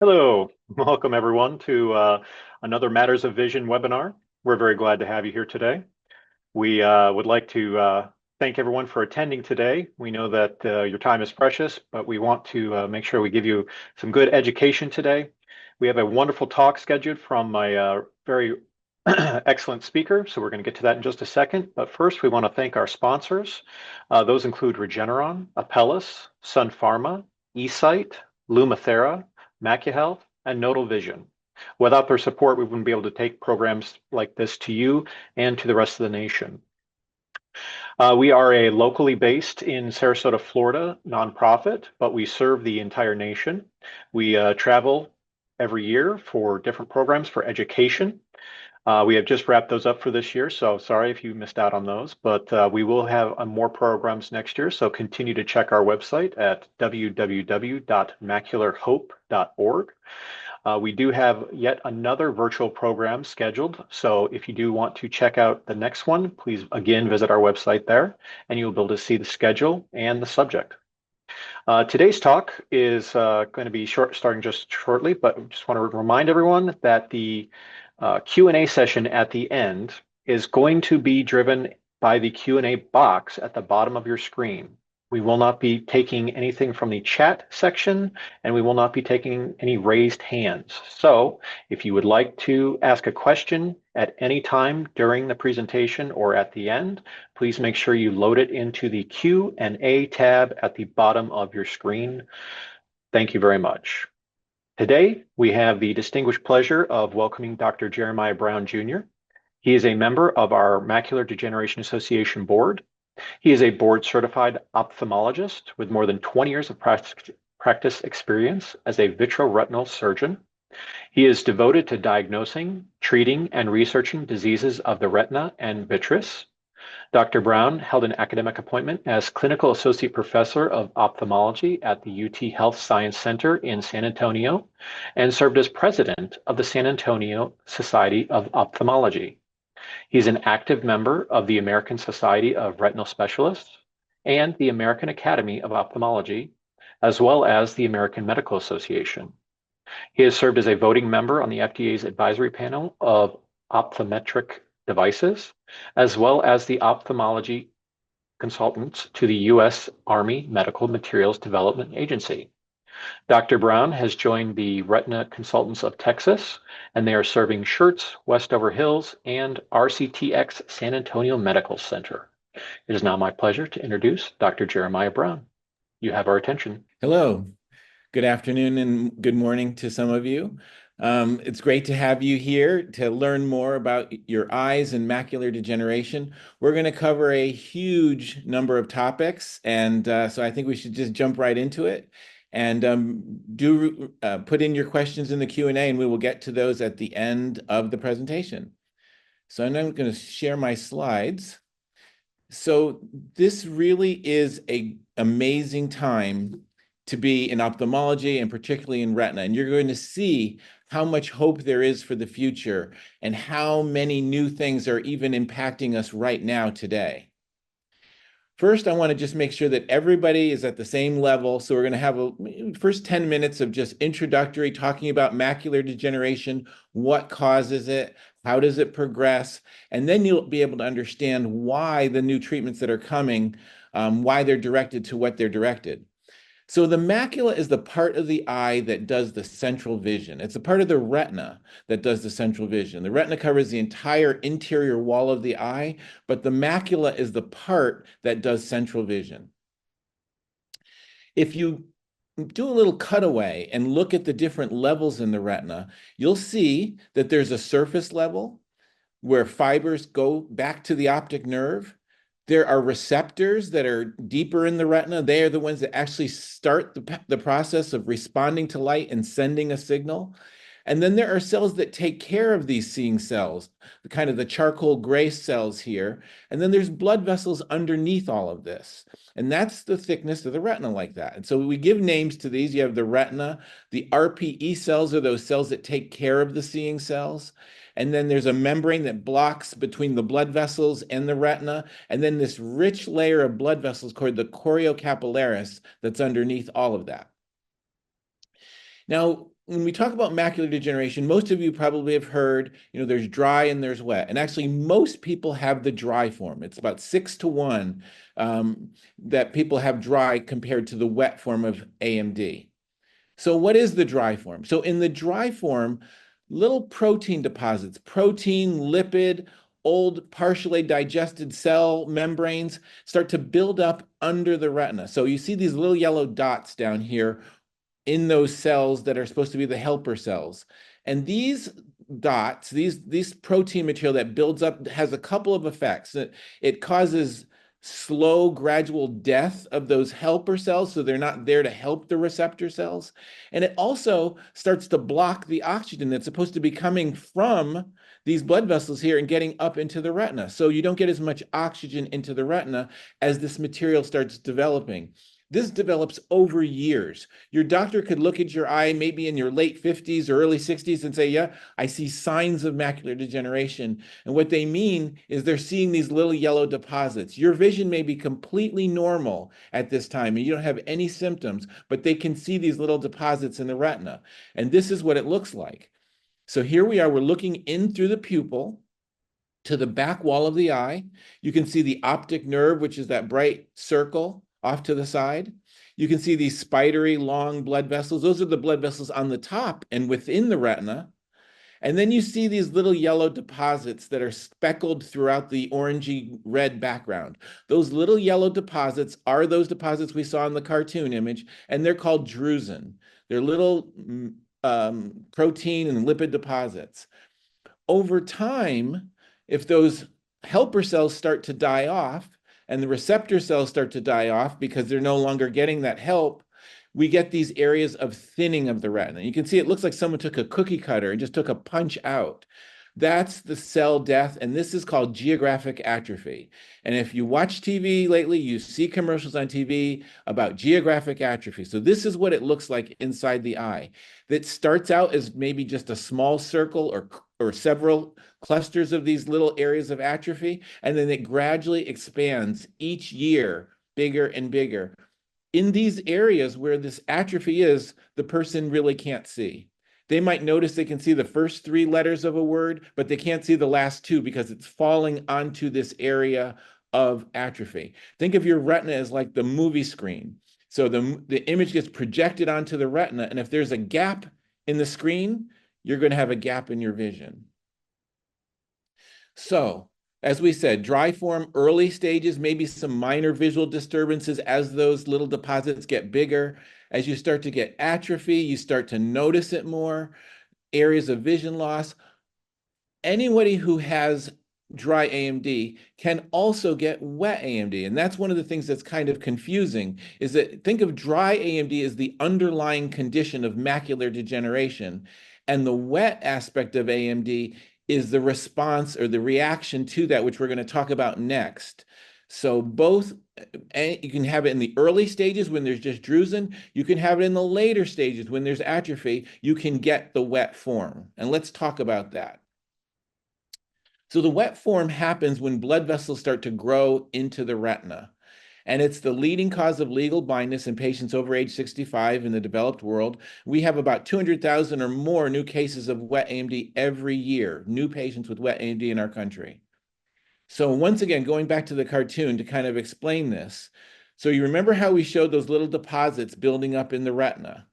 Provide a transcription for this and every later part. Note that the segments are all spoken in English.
Hello, welcome everyone to another Matters of Vision webinar. We're very glad to have you here today. We would like to thank everyone for attending today. We know that your time is precious, but we want to make sure we give you some good education today. We have a wonderful talk scheduled from my very excellent speaker, so we're going to get to that in just a second. But first, we want to thank our sponsors. Those include Regeneron, Apellis, Sun Pharma, eSight, Lumathera, MacuHealth, and Nodal Vision. Without their support, we wouldn't be able to take programs like this to you and to the rest of the nation. We are a locally based in Sarasota, Florida nonprofit, but we serve the entire nation. We travel every year for different programs for education. We have just wrapped those up for this year, so sorry if you missed out on those, but we will have more programs next year, so continue to check our website at www.macularhope.org. We do have yet another virtual program scheduled, so if you do want to check out the next one, please again visit our website there, and you'll be able to see the schedule and the subject. Today's talk is going to be starting just shortly, but I just want to remind everyone that the Q&A session at the end is going to be driven by the Q&A box at the bottom of your screen. We will not be taking anything from the chat section, and we will not be taking any raised hands. So if you would like to ask a question at any time during the presentation or at the end, please make sure you load it into the Q&A tab at the bottom of your screen. Thank you very much. Today, we have the distinguished pleasure of welcoming Dr. Jeremiah Brown, Jr. He is a member of our Macular Degeneration Association board. He is a board-certified ophthalmologist with more than 20 years of practice experience as a vitreoretinal surgeon. He is devoted to diagnosing, treating, and researching diseases of the retina and vitreous. Dr. Brown held an academic appointment as Clinical Associate Professor of Ophthalmology at the UT Health Science Center in San Antonio and served as President of the San Antonio Society of Ophthalmology. He's an active member of the American Society of Retinal Specialists and the American Academy of Ophthalmology, as well as the American Medical Association. He has served as a voting member on the FDA's advisory panel of optometric devices, as well as the ophthalmology consultants to the U.S. Army Medical Materials Development Agency. Dr. Brown has joined the Retina Consultants of Texas, and they are serving Schertz, Westover Hills, and RCTX San Antonio Medical Center. It is now my pleasure to introduce Dr. Jeremiah Brown. You have our attention. Hello, good afternoon and good morning to some of you. It's great to have you here to learn more about your eyes and macular degeneration. We're going to cover a huge number of topics, and so I think we should just jump right into it. And do put in your questions in the Q&A, and we will get to those at the end of the presentation. So I'm now going to share my slides. So this really is an amazing time to be in ophthalmology and particularly in retina. And you're going to see how much hope there is for the future and how many new things are even impacting us right now today. First, I want to just make sure that everybody is at the same level. So we're going to have a first 10 minutes of just introductory, talking about macular degeneration, what causes it, how does it progress, and then you'll be able to understand why the new treatments that are coming, why they're directed to what they're directed. So the macula is the part of the eye that does the central vision. It's a part of the retina that does the central vision. The retina covers the entire interior wall of the eye, but the macula is the part that does central vision. If you do a little cutaway and look at the different levels in the retina, you'll see that there's a surface level where fibers go back to the optic nerve. There are receptors that are deeper in the retina. They are the ones that actually start the process of responding to light and sending a signal. And then there are cells that take care of these seeing cells, the kind of the charcoal gray cells here. And then there's blood vessels underneath all of this. And that's the thickness of the retina like that. And so we give names to these. You have the retina. The RPE cells are those cells that take care of the seeing cells. And then there's a membrane that blocks between the blood vessels and the retina. And then this rich layer of blood vessels called the choriocapillaris that's underneath all of that. Now, when we talk about macular degeneration, most of you probably have heard, there's dry and there's wet. And actually, most people have the dry form. It's about 6 to 1 that people have dry compared to the wet form of AMD. So what is the dry form? So in the dry form, little protein deposits, protein, lipid, old partially digested cell membranes start to build up under the retina. So you see these little yellow dots down here in those cells that are supposed to be the helper cells. And these dots, these protein material that builds up has a couple of effects. It causes slow, gradual death of those helper cells, so they're not there to help the receptor cells. And it also starts to block the oxygen that's supposed to be coming from these blood vessels here and getting up into the retina. So you don't get as much oxygen into the retina as this material starts developing. This develops over years. Your doctor could look at your eye maybe in your late 50s or early 60s and say, yeah, I see signs of macular degeneration. And what they mean is they're seeing these little yellow deposits. Your vision may be completely normal at this time and you don't have any symptoms, but they can see these little deposits in the retina. And this is what it looks like. So here we are, we're looking in through the pupil to the back wall of the eye. You can see the optic nerve, which is that bright circle off to the side. You can see these spidery long blood vessels. Those are the blood vessels on the top and within the retina. And then you see these little yellow deposits that are speckled throughout the orangey red background. Those little yellow deposits are those deposits we saw in the cartoon image, and they're called drusen. They're little protein and lipid deposits. Over time, if those helper cells start to die off and the receptor cells start to die off because they're no longer getting that help, we get these areas of thinning of the retina. You can see it looks like someone took a cookie cutter and just took a punch out. That's the cell death, and this is called geographic atrophy. And if you watch TV lately, you see commercials on TV about geographic atrophy. So this is what it looks like inside the eye. That starts out as maybe just a small circle or several clusters of these little areas of atrophy, and then it gradually expands each year, bigger and bigger. In these areas where this atrophy is, the person really can't see. They might notice they can see the first 3 letters of a word, but they can't see the last 2 because it's falling onto this area of atrophy. Think of your retina as like the movie screen. So the image gets projected onto the retina, and if there's a gap in the screen, you're going to have a gap in your vision. So, as we said, dry form, early stages, maybe some minor visual disturbances as those little deposits get bigger. As you start to get atrophy, you start to notice it more, areas of vision loss. Anybody who has dry AMD can also get wet AMD. And that's one of the things that's kind of confusing is that think of dry AMD as the underlying condition of macular degeneration. And the wet aspect of AMD is the response or the reaction to that, which we're going to talk about next. So both, you can have it in the early stages when there's just drusen. You can have it in the later stages when there's atrophy. You can get the wet form. And let's talk about that. So the wet form happens when blood vessels start to grow into the retina. And it's the leading cause of legal blindness in patients over age 65 in the developed world. We have about 200,000 or more new cases of wet AMD every year, new patients with wet AMD in our country. So once again, going back to the cartoon to kind of explain this. So you remember how we showed those little deposits building up in the retina?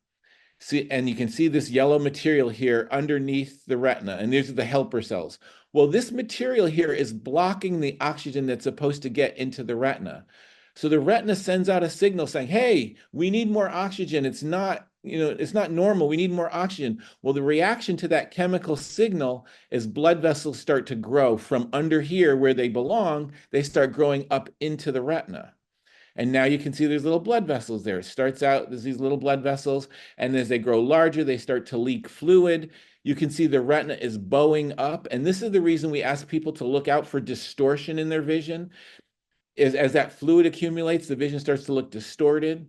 See, and you can see this yellow material here underneath the retina, and these are the helper cells. Well, this material here is blocking the oxygen that's supposed to get into the retina. So the retina sends out a signal saying, hey, we need more oxygen. It's not, it's not normal. We need more oxygen. Well, the reaction to that chemical signal is blood vessels start to grow from under here where they belong. They start growing up into the retina. And now you can see there's little blood vessels there. It starts out, there's these little blood vessels, and as they grow larger, they start to leak fluid. You can see the retina is bowing up. And this is the reason we ask people to look out for distortion in their vision. Is as that fluid accumulates, the vision starts to look distorted.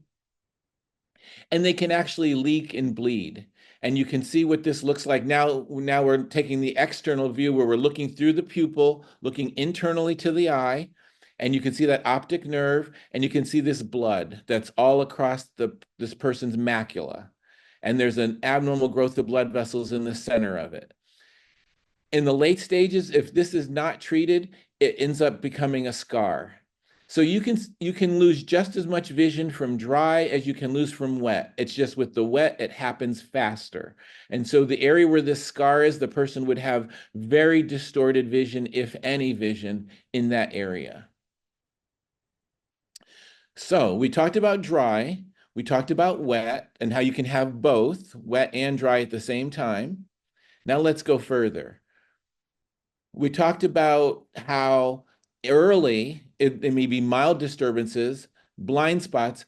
And they can actually leak and bleed. And you can see what this looks like. Now we're taking the external view where we're looking through the pupil, looking internally to the eye. And you can see that optic nerve, and you can see this blood that's all across this person's macula. and there's an abnormal growth of blood vessels in the center of it. In the late stages, if this is not treated, it ends up becoming a scar. So you can lose just as much vision from dry as you can lose from wet. It's just with the wet, it happens faster. And so the area where this scar is, the person would have very distorted vision, if any vision, in that area. So we talked about dry, we talked about wet, and how you can have both wet and dry at the same time. Now let's go further. We talked about how early it may be mild disturbances, blind spots.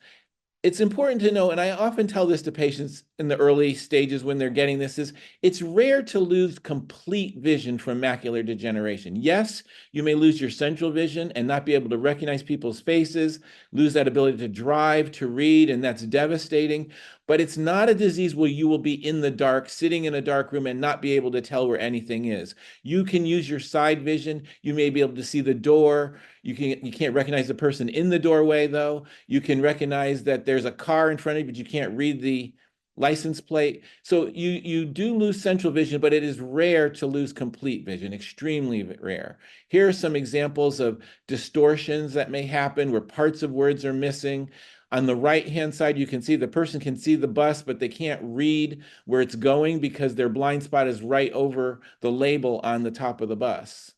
It's important to know, and I often tell this to patients in the early stages when they're getting this, is it's rare to lose complete vision from macular degeneration. Yes, you may lose your central vision and not be able to recognize people's faces, lose that ability to drive, to read, and that's devastating. But it's not a disease where you will be in the dark, sitting in a dark room and not be able to tell where anything is. You can use your side vision. You may be able to see the door. You can't recognize the person in the doorway, though. You can recognize that there's a car in front of you, but you can't read the license plate. So you do lose central vision, but it is rare to lose complete vision, extremely rare. Here are some examples of distortions that may happen where parts of words are missing. On the right-hand side, you can see the person can see the bus, but they can't read where it's going because their blind spot is right over the label on the top of the bus.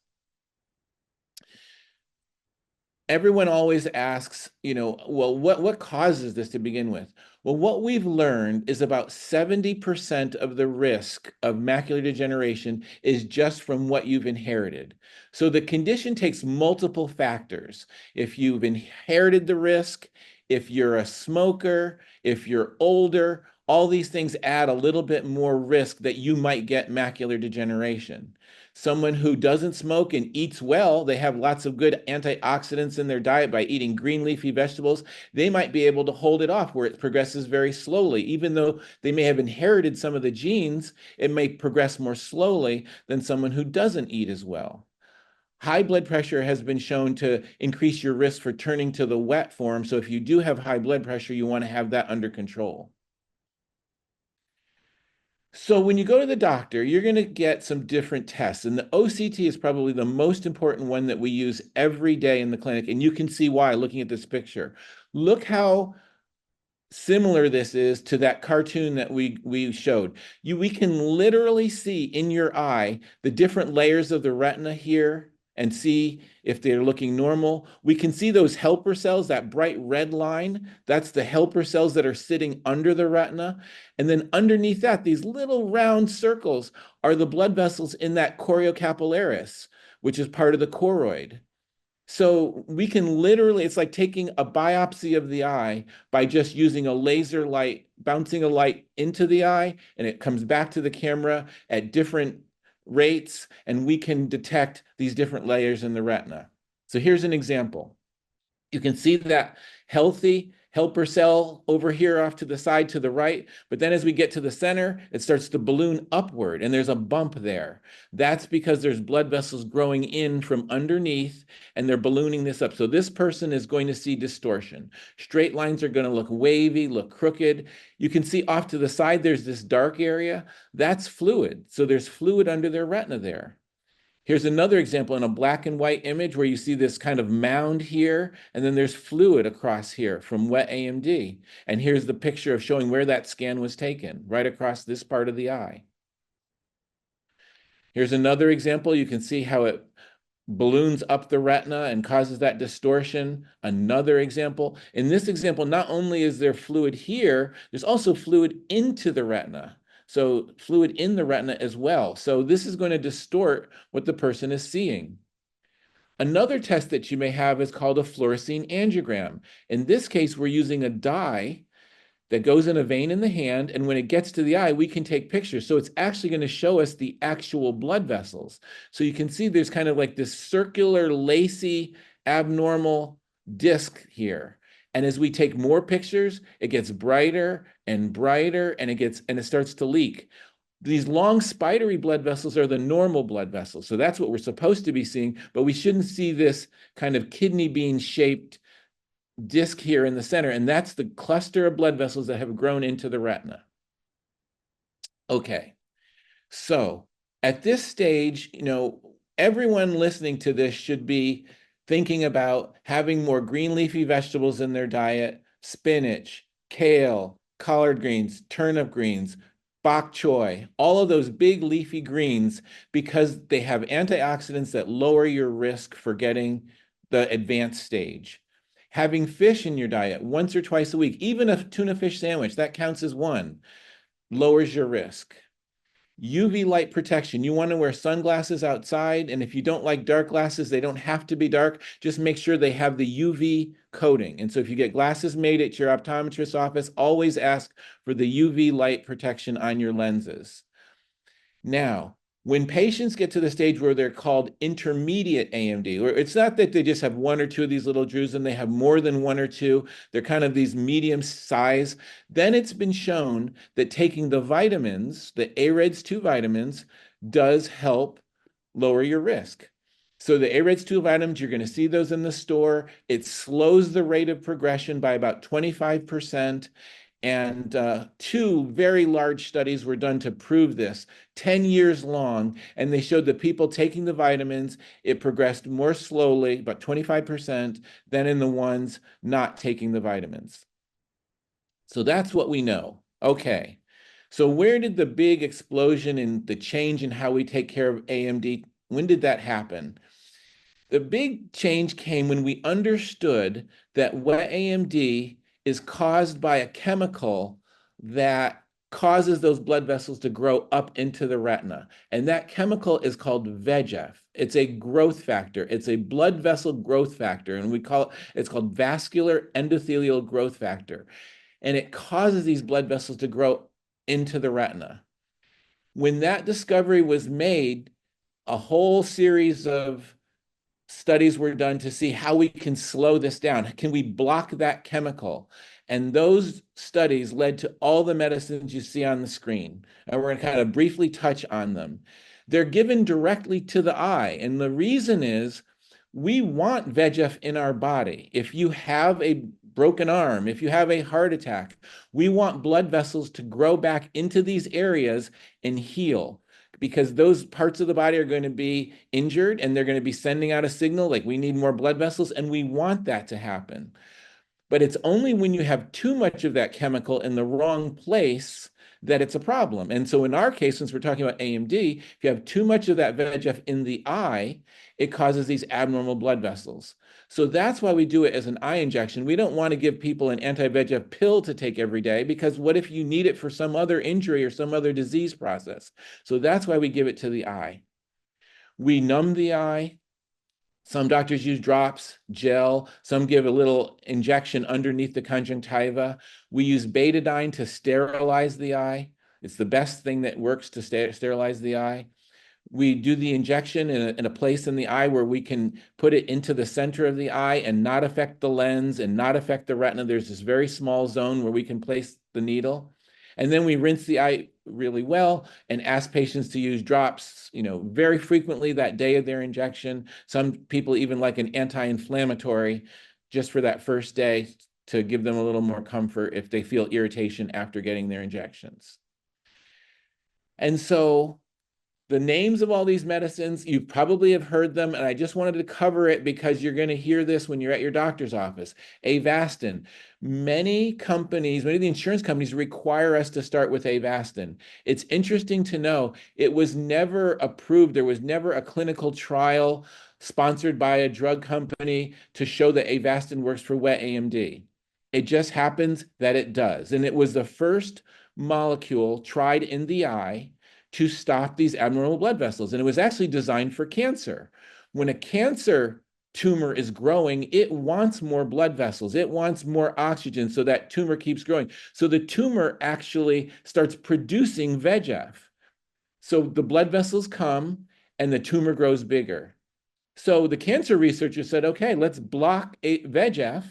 Everyone always asks, well, what causes this to begin with? Well, what we've learned is about 70% of the risk of macular degeneration is just from what you've inherited. So the condition takes multiple factors. If you've inherited the risk, if you're a smoker, if you're older, all these things add a little bit more risk that you might get macular degeneration. Someone who doesn't smoke and eats well, they have lots of good antioxidants in their diet by eating green leafy vegetables, they might be able to hold it off where it progresses very slowly. Even though they may have inherited some of the genes, it may progress more slowly than someone who doesn't eat as well. High blood pressure has been shown to increase your risk for turning to the wet form. So if you do have high blood pressure, you want to have that under control. So when you go to the doctor, you're going to get some different tests. And the OCT is probably the most important one that we use every day in the clinic. And you can see why looking at this picture. Look how similar this is to that cartoon that we showed. We can literally see in your eye the different layers of the retina here and see if they're looking normal. We can see those helper cells, that bright red line, that's the helper cells that are sitting under the retina. And then underneath that, these little round circles are the blood vessels in that choriocapillaris, which is part of the choroid. So we can literally, it's like taking a biopsy of the eye by just using a laser light, bouncing a light into the eye, and it comes back to the camera at different rates, and we can detect these different layers in the retina. So here's an example. You can see that healthy helper cell over here off to the side to the right, but then as we get to the center, it starts to balloon upward and there's a bump there. That's because there's blood vessels growing in from underneath and they're ballooning this up. So this person is going to see distortion. Straight lines are going to look wavy, look crooked. You can see off to the side, there's this dark area. That's fluid. So there's fluid under their retina there. Here's another example in a black and white image where you see this kind of mound here, and then there's fluid across here from wet AMD. And here's the picture of showing where that scan was taken, right across this part of the eye. Here's another example. You can see how it balloons up the retina and causes that distortion. Another example. In this example, not only is there fluid here, there's also fluid into the retina. So fluid in the retina as well. So this is going to distort what the person is seeing. Another test that you may have is called a fluorescein angiogram. In this case, we're using a dye that goes in a vein in the hand, and when it gets to the eye, we can take pictures. So it's actually going to show us the actual blood vessels. So you can see there's kind of like this circular, lacy, abnormal disc here. And as we take more pictures, it gets brighter and brighter, and it starts to leak. These long spidery blood vessels are the normal blood vessels. So that's what we're supposed to be seeing, but we shouldn't see this kind of kidney bean shaped disc here in the center, and that's the cluster of blood vessels that have grown into the retina. Okay. So at this stage, everyone listening to this should be thinking about having more green leafy vegetables in their diet, spinach, kale, collard greens, turnip greens, bok choy, all of those big leafy greens, because they have antioxidants that lower your risk for getting the advanced stage. Having fish in your diet once or twice a week, even a tuna fish sandwich, that counts as one, lowers your risk. UV light protection. You want to wear sunglasses outside, and if you don't like dark glasses, they don't have to be dark. Just make sure they have the UV coating. And so if you get glasses made at your optometrist's office, always ask for the UV light protection on your lenses. Now, when patients get to the stage where they're called intermediate AMD, where it's not that they just have one or two of these little drusen and they have more than one or two, they're kind of these medium size, then it's been shown that taking the vitamins, the AREDS 2 vitamins, does help lower your risk. So the AREDS 2 vitamins, you're going to see those in the store. It slows the rate of progression by about 25%. And two very large studies were done to prove this, 10 years long. And they showed that people taking the vitamins, it progressed more slowly, about 25%, than in the ones not taking the vitamins. So that's what we know. Okay. So where did the big explosion in the change in how we take care of AMD, when did that happen? The big change came when we understood that wet AMD is caused by a chemical that causes those blood vessels to grow up into the retina. And that chemical is called VEGF. It's a growth factor. It's a blood vessel growth factor. And it's called vascular endothelial growth factor. And it causes these blood vessels to grow into the retina. When that discovery was made, a whole series of studies were done to see how we can slow this down. Can we block that chemical? And those studies led to all the medicines you see on the screen. And we're going to kind of briefly touch on them. They're given directly to the eye. And the reason is we want VEGF in our body. If you have a broken arm, if you have a heart attack, we want blood vessels to grow back into these areas and heal, because those parts of the body are going to be injured and they're going to be sending out a signal like we need more blood vessels, and we want that to happen. But it's only when you have too much of that chemical in the wrong place that it's a problem. And so in our case, since we're talking about AMD, if you have too much of that VEGF in the eye, it causes these abnormal blood vessels. So that's why we do it as an eye injection. We don't want to give people an anti-VEGF pill to take every day, because what if you need it for some other injury or some other disease process? So that's why we give it to the eye. We numb the eye. Some doctors use drops, gel. Some give a little injection underneath the conjunctiva. We use betadine to sterilize the eye. It's the best thing that works to sterilize the eye. We do the injection in a place in the eye where we can put it into the center of the eye and not affect the lens and not affect the retina. There's this very small zone where we can place the needle. And then we rinse the eye really well and ask patients to use drops, very frequently that day of their injection. Some people even like an anti-inflammatory just for that first day to give them a little more comfort if they feel irritation after getting their injections. And so the names of all these medicines, you probably have heard them, and I just wanted to cover it because you're going to hear this when you're at your doctor's office. Avastin. Many companies, many of the insurance companies require us to start with Avastin. It's interesting to know it was never approved. There was never a clinical trial sponsored by a drug company to show that Avastin works for wet AMD. It just happens that it does. And it was the first molecule tried in the eye to stop these abnormal blood vessels. And it was actually designed for cancer. When a cancer tumor is growing, it wants more blood vessels. It wants more oxygen so that tumor keeps growing. So the tumor actually starts producing VEGF. So the blood vessels come and the tumor grows bigger. So the cancer researchers said, okay, let's block VEGF,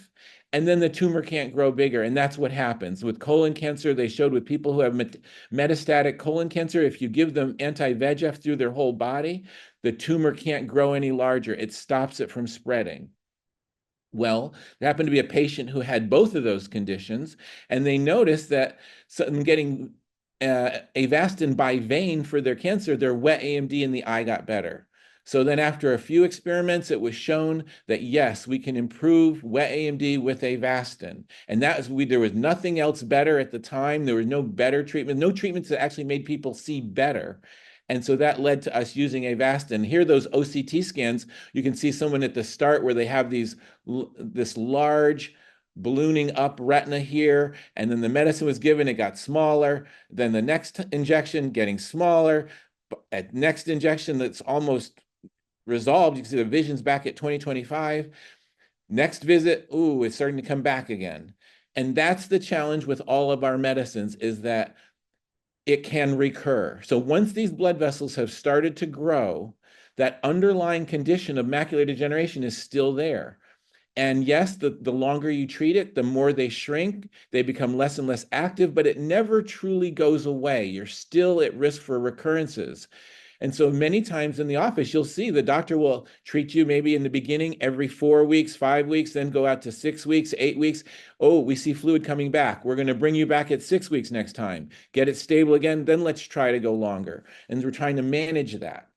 and then the tumor can't grow bigger. And that's what happens. With colon cancer, they showed with people who have metastatic colon cancer, if you give them anti-VEGF through their whole body, the tumor can't grow any larger. It stops it from spreading. Well, there happened to be a patient who had both of those conditions, and they noticed that getting Avastin by vein for their cancer, their wet AMD in the eye got better. So then after a few experiments, it was shown that yes, we can improve wet AMD with Avastin. And there was nothing else better at the time. There was no better treatment, no treatments that actually made people see better. And so that led to us using Avastin. Here, those OCT scans, you can see someone at the start where they have this large ballooning up retina here, and then the medicine was given, it got smaller. Then the next injection getting smaller. At next injection, that's almost resolved. You can see the vision's back at 20/25. Next visit, ooh, it's starting to come back again. And that's the challenge with all of our medicines, is that it can recur. So once these blood vessels have started to grow, that underlying condition of macular degeneration is still there. And yes, the longer you treat it, the more they shrink, they become less and less active, but it never truly goes away. You're still at risk for recurrences. And so many times in the office, you'll see the doctor will treat you maybe in the beginning every 4 weeks, 5 weeks, then go out to 6 weeks, 8 weeks. Oh, we see fluid coming back. We're going to bring you back at 6 weeks next time. Get it stable again, then let's try to go longer. And we're trying to manage that.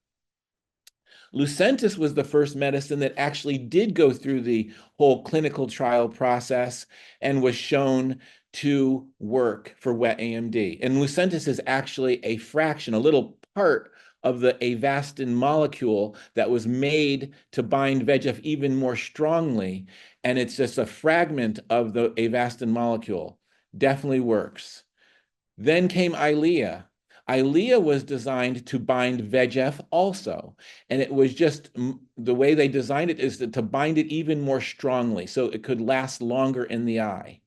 Lucentis was the first medicine that actually did go through the whole clinical trial process and was shown to work for wet AMD. And Lucentis is actually a fraction, a little part of the Avastin molecule that was made to bind VEGF even more strongly. And it's just a fragment of the Avastin molecule. Definitely works. Then came Eylea. Eylea was designed to bind VEGF also. And it was just the way they designed it is to bind it even more strongly so it could last longer in the eye.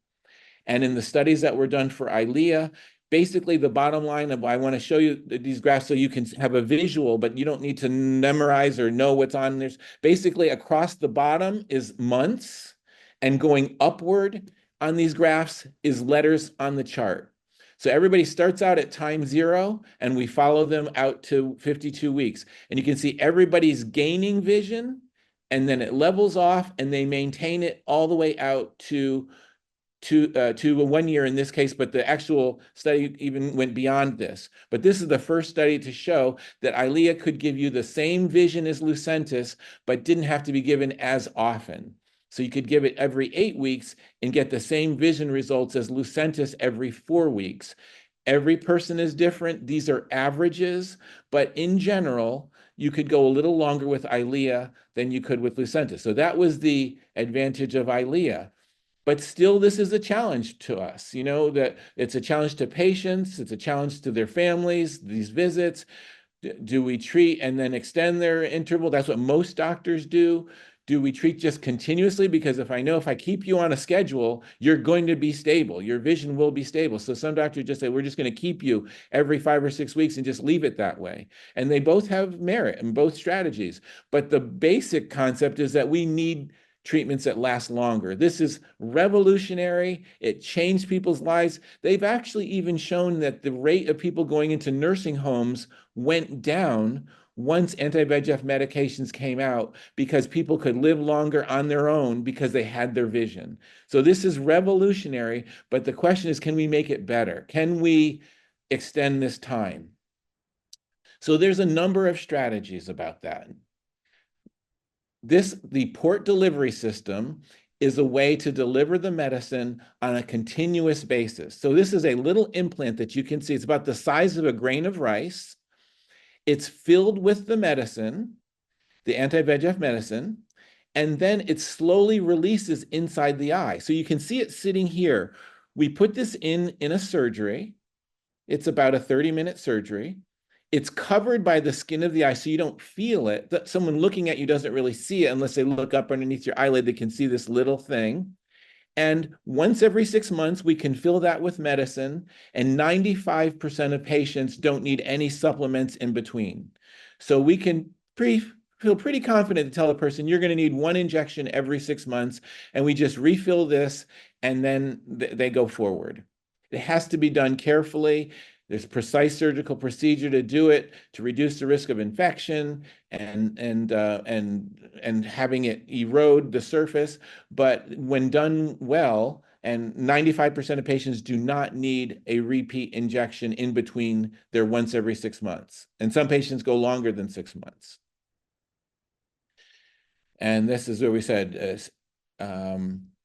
And in the studies that were done for Eylea, basically the bottom line of I want to show you these graphs so you can have a visual, but you don't need to memorize or know what's on there. Basically, across the bottom is months, and going upward on these graphs is letters on the chart. So everybody starts out at time 0, and we follow them out to 52 weeks. And you can see everybody's gaining vision, and then it levels off, and they maintain it all the way out to 1 year in this case, but the actual study even went beyond this. But this is the first study to show that Eylea could give you the same vision as Lucentis, but didn't have to be given as often. So you could give it every 8 weeks and get the same vision results as Lucentis every 4 weeks. Every person is different. These are averages, but in general, you could go a little longer with Eylea than you could with Lucentis. So that was the advantage of Eylea. But still, this is a challenge to us, that it's a challenge to patients, it's a challenge to their families, these visits. Do we treat and then extend their interval? That's what most doctors do. Do we treat just continuously? Because if I keep you on a schedule, you're going to be stable. Your vision will be stable. So some doctors just say, we're just going to keep you every 5 or 6 weeks and just leave it that way. And they both have merit in both strategies. But the basic concept is that we need treatments that last longer. This is revolutionary. It changed people's lives. They've actually even shown that the rate of people going into nursing homes went down once anti-VEGF medications came out because people could live longer on their own because they had their vision. So this is revolutionary, but the question is, can we make it better? Can we extend this time? So there's a number of strategies about that. The port delivery system is a way to deliver the medicine on a continuous basis. So this is a little implant that you can see. It's about the size of a grain of rice. It's filled with the medicine, the anti-VEGF medicine, and then it slowly releases inside the eye. So you can see it sitting here. We put this in a surgery. It's about a 30-minute surgery. It's covered by the skin of the eye, so you don't feel it. Someone looking at you doesn't really see it unless they look up underneath your eyelid. They can see this little thing. And once every 6 months, we can fill that with medicine, and 95% of patients don't need any supplements in between. So we can feel pretty confident to tell a person, you're going to need 1 injection every 6 months, and we just refill this, and then they go forward. It has to be done carefully. There's precise surgical procedure to do it to reduce the risk of infection and having it erode the surface. But when done well And 95% of patients do not need a repeat injection in between their once every 6 months. And some patients go longer than 6 months. And this is where we said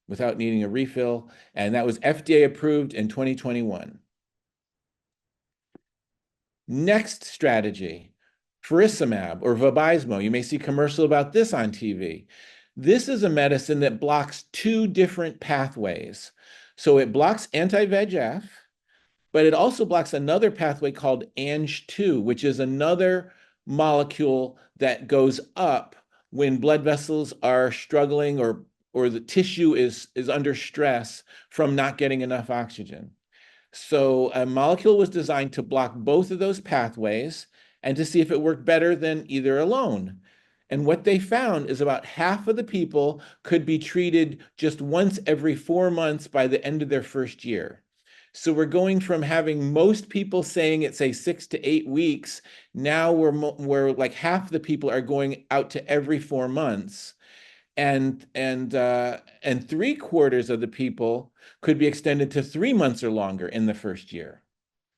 without needing a refill. And that was FDA approved in 2021. Next strategy, faricimab or Vabysmo. You may see commercial about this on TV. This is a medicine that blocks two different pathways. So it blocks anti-VEGF, but it also blocks another pathway called Ang2, which is another molecule that goes up when blood vessels are struggling or the tissue is under stress from not getting enough oxygen. So a molecule was designed to block both of those pathways and to see if it worked better than either alone. And what they found is about half of the people could be treated just once every 4 months by the end of their first year. So we're going from having most people saying it, say 6 to 8 weeks. Now we're like half the people are going out to every 4 months, and 3/4 of the people could be extended to 3 months or longer in the first year.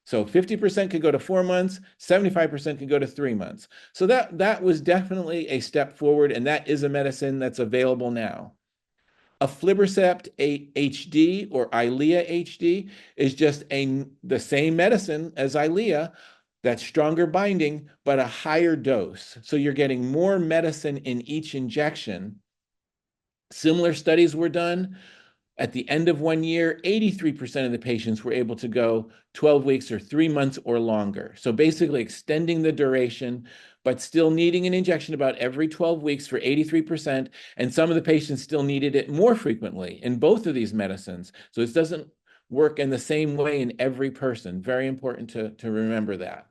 So 50% could go to 4 months, 75% could go to 3 months. So that was definitely a step forward, and that is a medicine that's available now. Aflibercept HD or Eylea HD is just the same medicine as Eylea, that's stronger binding, but a higher dose. So you're getting more medicine in each injection. Similar studies were done. At the end of 1 year, 83% of the patients were able to go 12 weeks or 3 months or longer. So basically extending the duration, but still needing an injection about every 12 weeks for 83%. And some of the patients still needed it more frequently in both of these medicines. So it doesn't work in the same way in every person. Very important to remember that.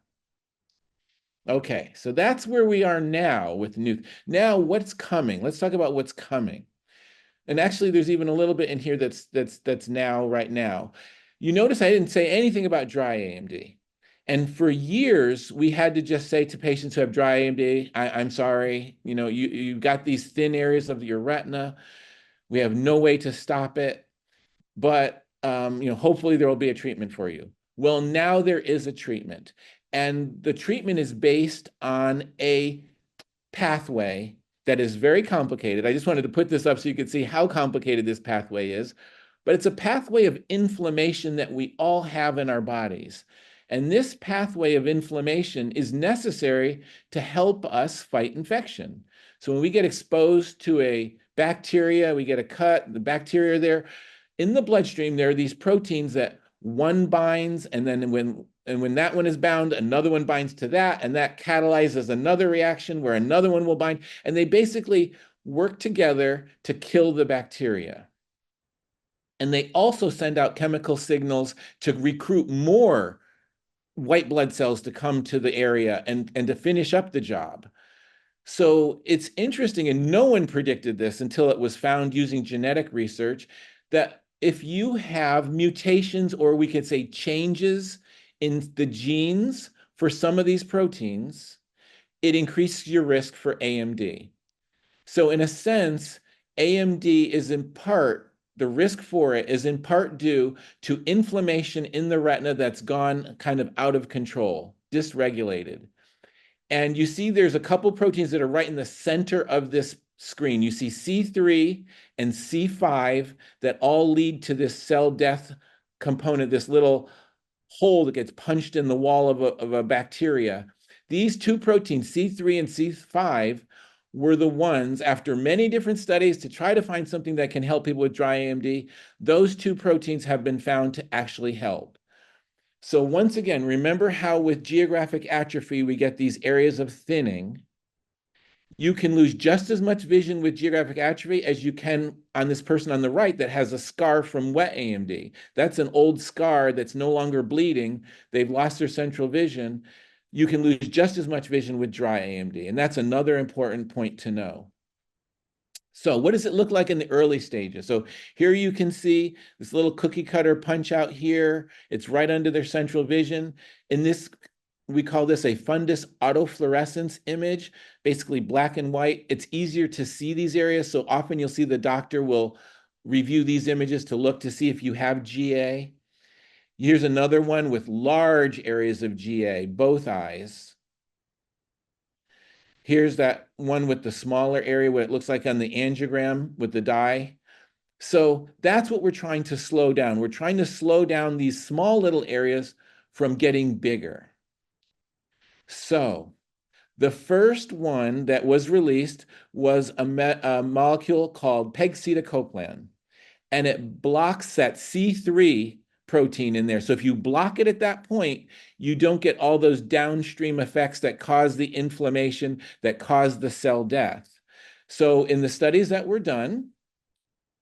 Okay, so that's where we are now with new. Now, what's coming? Let's talk about what's coming. And actually, there's even a little bit in here that's now, right now. You notice I didn't say anything about dry AMD. And for years, we had to just say to patients who have dry AMD, I'm sorry, you've got these thin areas of your retina. We have no way to stop it, but hopefully there will be a treatment for you. Well, now there is a treatment. And the treatment is based on a pathway that is very complicated. I just wanted to put this up so you could see how complicated this pathway is. But it's a pathway of inflammation that we all have in our bodies. And this pathway of inflammation is necessary to help us fight infection. So when we get exposed to a bacteria, we get a cut, the bacteria are there. In the bloodstream, there are these proteins that one binds, and then when that one is bound, another one binds to that, and that catalyzes another reaction where another one will bind. And they basically work together to kill the bacteria. And they also send out chemical signals to recruit more white blood cells to come to the area and to finish up the job. So it's interesting, and no one predicted this until it was found using genetic research, that if you have mutations, or we could say changes in the genes for some of these proteins, it increases your risk for AMD. So in a sense, AMD is in part, the risk for it is in part due to inflammation in the retina that's gone kind of out of control, dysregulated. And you see there's a couple proteins that are right in the center of this screen. You see C3 and C5 that all lead to this cell death component, this little hole that gets punched in the wall of a bacteria. These two proteins, C3 and C5, were the ones, after many different studies to try to find something that can help people with dry AMD, those two proteins have been found to actually help. So once again, remember how with geographic atrophy, we get these areas of thinning. You can lose just as much vision with geographic atrophy as you can on this person on the right that has a scar from wet AMD. That's an old scar that's no longer bleeding. They've lost their central vision. You can lose just as much vision with dry AMD. And that's another important point to know. So what does it look like in the early stages? So here you can see this little cookie cutter punch out here. It's right under their central vision. In this, we call this a fundus autofluorescence image, basically black and white. It's easier to see these areas. So often you'll see the doctor will review these images to look to see if you have GA. Here's another one with large areas of GA, both eyes. Here's that one with the smaller area, what it looks like on the angiogram with the dye. So that's what we're trying to slow down. We're trying to slow down these small little areas from getting bigger. So the first one that was released was a molecule called pegcetacoplan, and it blocks that C3 protein in there. So if you block it at that point, you don't get all those downstream effects that cause the inflammation, that cause the cell death. So in the studies that were done,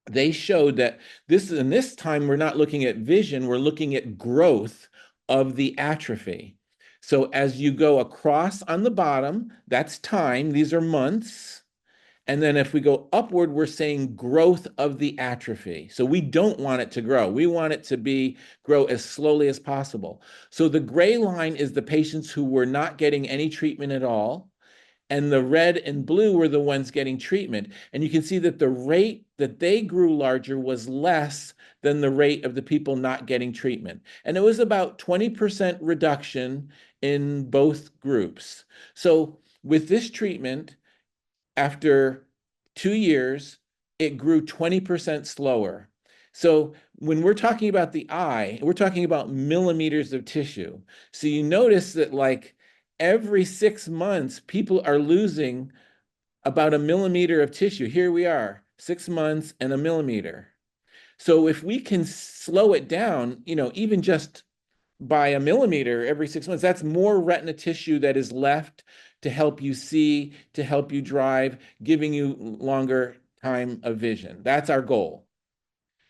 they showed that this time we're not looking at vision, we're looking at growth of the atrophy. So as you go across on the bottom, that's time, these are months. And then if we go upward, we're saying growth of the atrophy. So we don't want it to grow. We want it to grow as slowly as possible. So the gray line is the patients who were not getting any treatment at all. And the red and blue were the ones getting treatment. And you can see that the rate that they grew larger was less than the rate of the people not getting treatment. And it was about 20% reduction in both groups. So with this treatment, after 2 years, it grew 20% slower. So when we're talking about the eye, we're talking about millimeters of tissue. So you notice that like every 6 months, people are losing about a millimeter of tissue. Here we are, 6 months and a millimeter. So if we can slow it down, even just by a millimeter every 6 months, that's more retina tissue that is left to help you see, to help you drive, giving you longer time of vision. That's our goal.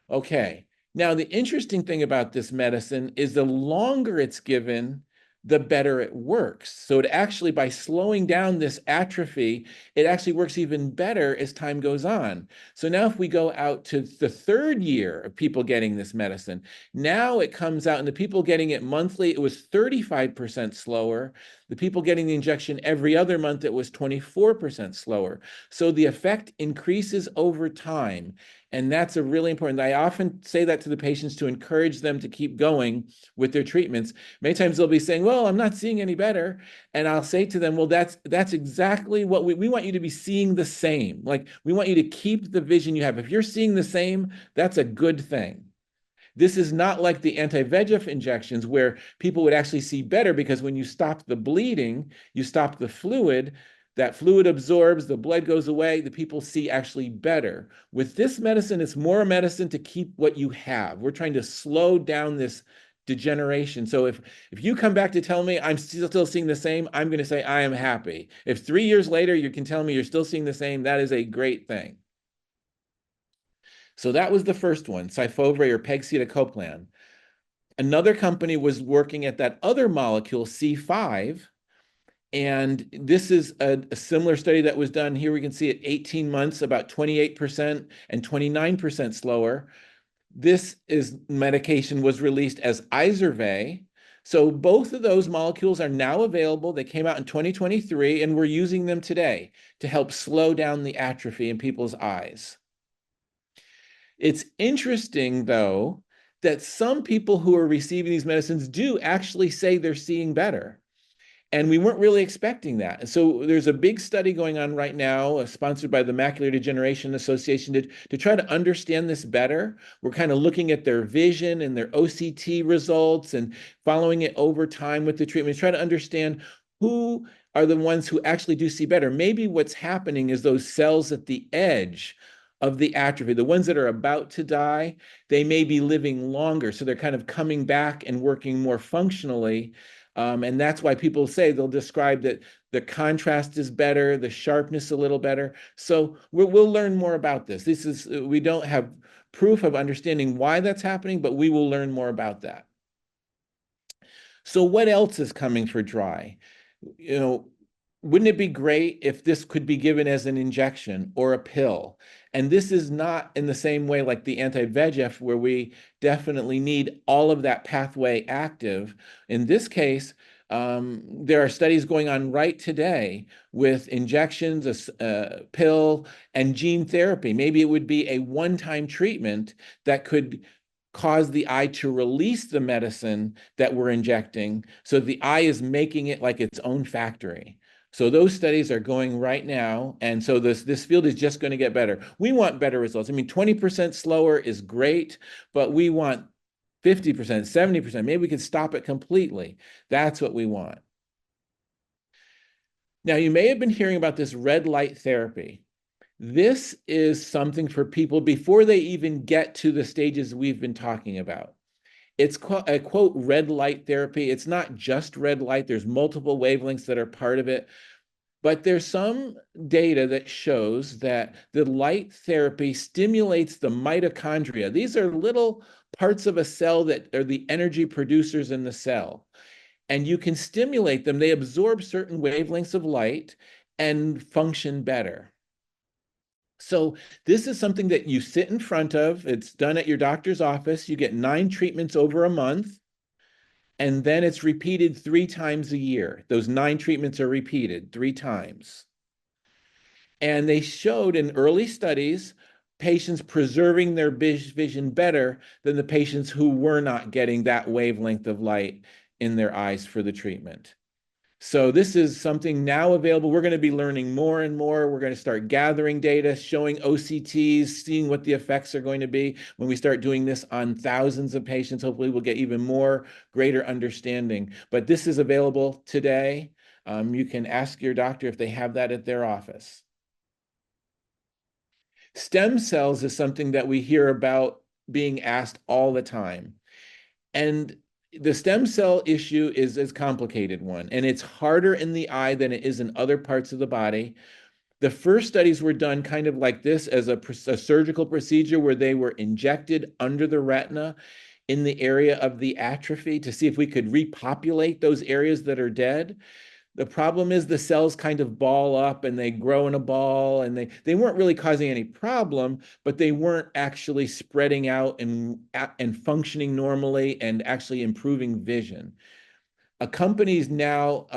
Okay. Now, the interesting thing about this medicine is the longer it's given, the better it works. So it actually, by slowing down this atrophy, it actually works even better as time goes on. So now if we go out to the third year of people getting this medicine, now it comes out, and the people getting it monthly, it was 35% slower. The people getting the injection every other month, it was 24% slower. So the effect increases over time. And that's a really important. I often say that to the patients to encourage them to keep going with their treatments. Many times they'll be saying, well, I'm not seeing any better. And I'll say to them, well, that's exactly what we want you to be seeing the same. Like we want you to keep the vision you have. If you're seeing the same, that's a good thing. This is not like the anti-VEGF injections where people would actually see better because when you stop the bleeding, you stop the fluid, that fluid absorbs, the blood goes away, the people see actually better. With this medicine, it's more a medicine to keep what you have. We're trying to slow down this degeneration. So if you come back to tell me I'm still seeing the same, I'm going to say I am happy. If 3 years later you can tell me you're still seeing the same, that is a great thing. So that was the first one, Syfovre or pegcetacoplan. Another company was working at that other molecule, C5, and this is a similar study that was done. Here we can see at 18 months, about 28% and 29% slower. This medication was released as Izervay. So both of those molecules are now available. They came out in 2023, and we're using them today to help slow down the atrophy in people's eyes. It's interesting, though, that some people who are receiving these medicines do actually say they're seeing better. And we weren't really expecting that. And so there's a big study going on right now, sponsored by the Macular Degeneration Association, to try to understand this better. We're kind of looking at their vision and their OCT results and following it over time with the treatment, try to understand who are the ones who actually do see better. Maybe what's happening is those cells at the edge of the atrophy, the ones that are about to die, they may be living longer. So they're kind of coming back and working more functionally. And that's why people say they'll describe that the contrast is better, the sharpness a little better. So we'll learn more about this. We don't have proof of understanding why that's happening, but we will learn more about that. So what else is coming for dry? Wouldn't it be great if this could be given as an injection or a pill? And this is not in the same way like the anti-VEGF, where we definitely need all of that pathway active. In this case, There are studies going on right today with injections, a pill, and gene therapy. Maybe it would be a one-time treatment that could cause the eye to release the medicine that we're injecting, so the eye is making it like its own factory. So those studies are going right now, and so this field is just going to get better. We want better results. I mean, 20% slower is great, but we want 50%, 70%. Maybe we could stop it completely. That's what we want. Now, you may have been hearing about this red light therapy. This is something for people before they even get to the stages we've been talking about. It's a quote red light therapy. It's not just red light. There's multiple wavelengths that are part of it. But there's some data that shows that the light therapy stimulates the mitochondria. These are little parts of a cell that are the energy producers in the cell. And you can stimulate them. They absorb certain wavelengths of light and function better. So this is something that you sit in front of. It's done at your doctor's office. You get 9 treatments over a month, and then it's repeated 3 times a year. Those 9 treatments are repeated 3 times. And they showed in early studies patients preserving their vision better than the patients who were not getting that wavelength of light in their eyes for the treatment. So this is something now available. We're going to be learning more and more. We're going to start gathering data, showing OCTs, seeing what the effects are going to be. When we start doing this on thousands of patients, hopefully we'll get even more greater understanding. But this is available today. You can ask your doctor if they have that at their office. Stem cells is something that we hear about being asked all the time. And the stem cell issue is a complicated one, and it's harder in the eye than it is in other parts of the body. The first studies were done kind of like this as a surgical procedure where they were injected under the retina in the area of the atrophy to see if we could repopulate those areas that are dead. The problem is the cells kind of ball up and they grow in a ball, and they weren't really causing any problem, but they weren't actually spreading out and functioning normally and actually improving vision. A company's now,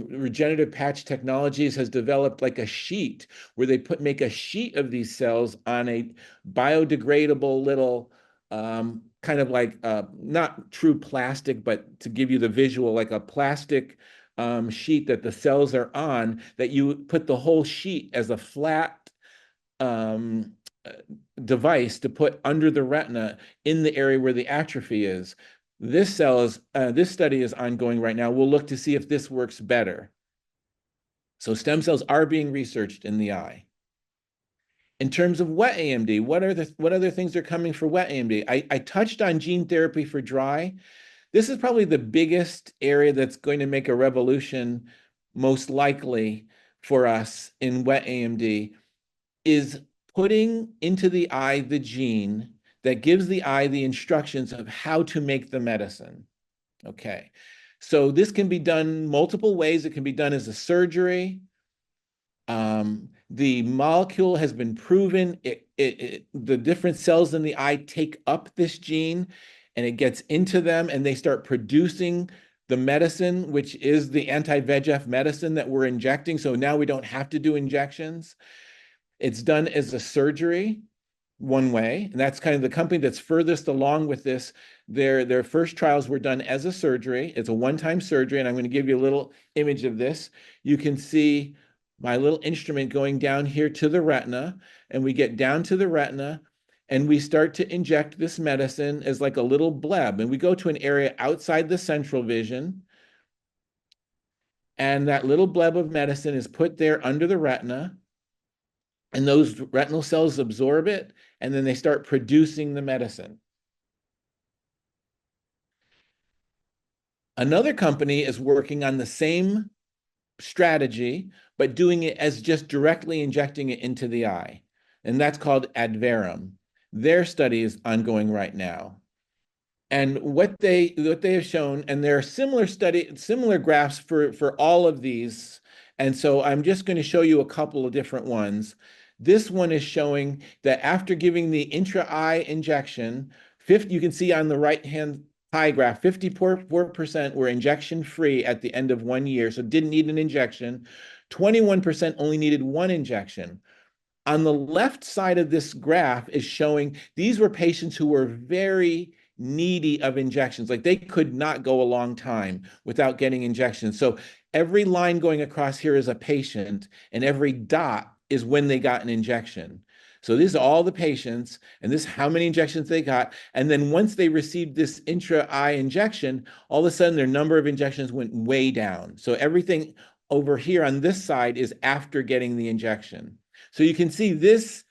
Regenerative Patch Technologies, has developed like a sheet where they make a sheet of these cells on a biodegradable little kind of like not true plastic, but to give you the visual, like a plastic sheet that the cells are on, that you put the whole sheet as a flat um, device to put under the retina in the area where the atrophy is. This study is ongoing right now. We'll look to see if this works better. So stem cells are being researched in the eye. In terms of wet AMD, what other things are coming for wet AMD? I touched on gene therapy for dry. This is probably the biggest area that's going to make a revolution, most likely for us in wet AMD, is putting into the eye the gene that gives the eye the instructions of how to make the medicine. Okay. So this can be done multiple ways. It can be done as a surgery. The molecule has been proven. The different cells in the eye take up this gene and it gets into them and they start producing the medicine, which is the anti-VEGF medicine that we're injecting. So now we don't have to do injections. It's done as a surgery one way, and that's kind of the company that's furthest along with this. Their first trials were done as a surgery. It's a one-time surgery, and I'm going to give you a little image of this. You can see my little instrument going down here to the retina, and we get down to the retina, and we start to inject this medicine as like a little bleb, and we go to an area outside the central vision, and that little bleb of medicine is put there under the retina, and those retinal cells absorb it, and then they start producing the medicine. Another company is working on the same strategy, but doing it as just directly injecting it into the eye. And that's called Adverum. Their study is ongoing right now. And what they have shown, and there are similar graphs for all of these. And so I'm just going to show you a couple of different ones. This one is showing that after giving the intra-eye injection, you can see on the right-hand pie graph, 54% were injection free at the end of 1 year, so didn't need an injection. 21% only needed one injection. On the left side of this graph is showing these were patients who were very needy of injections. Like they could not go a long time without getting injections. So every line going across here is a patient, and every dot is when they got an injection. So these are all the patients, and this is how many injections they got. And then once they received this intra-eye injection, all of a sudden their number of injections went way down. So everything over here on this side is after getting the injection. So you can see this,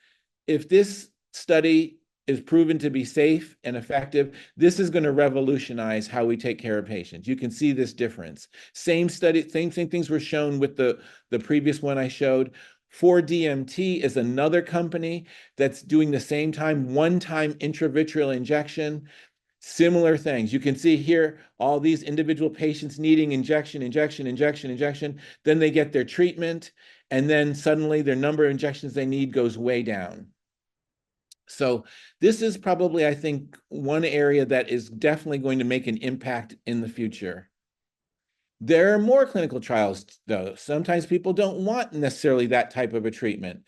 if this study is proven to be safe and effective, this is going to revolutionize how we take care of patients. You can see this difference. Same study, same things were shown with the previous one I showed. 4DMT is another company that's doing the same one-time intravitreal injection. Similar things. You can see here all these individual patients needing injection, injection, injection, injection. Then they get their treatment, and then suddenly their number of injections they need goes way down. So this is probably, I think, one area that is definitely going to make an impact in the future. There are more clinical trials, though. Sometimes people don't want necessarily that type of a treatment.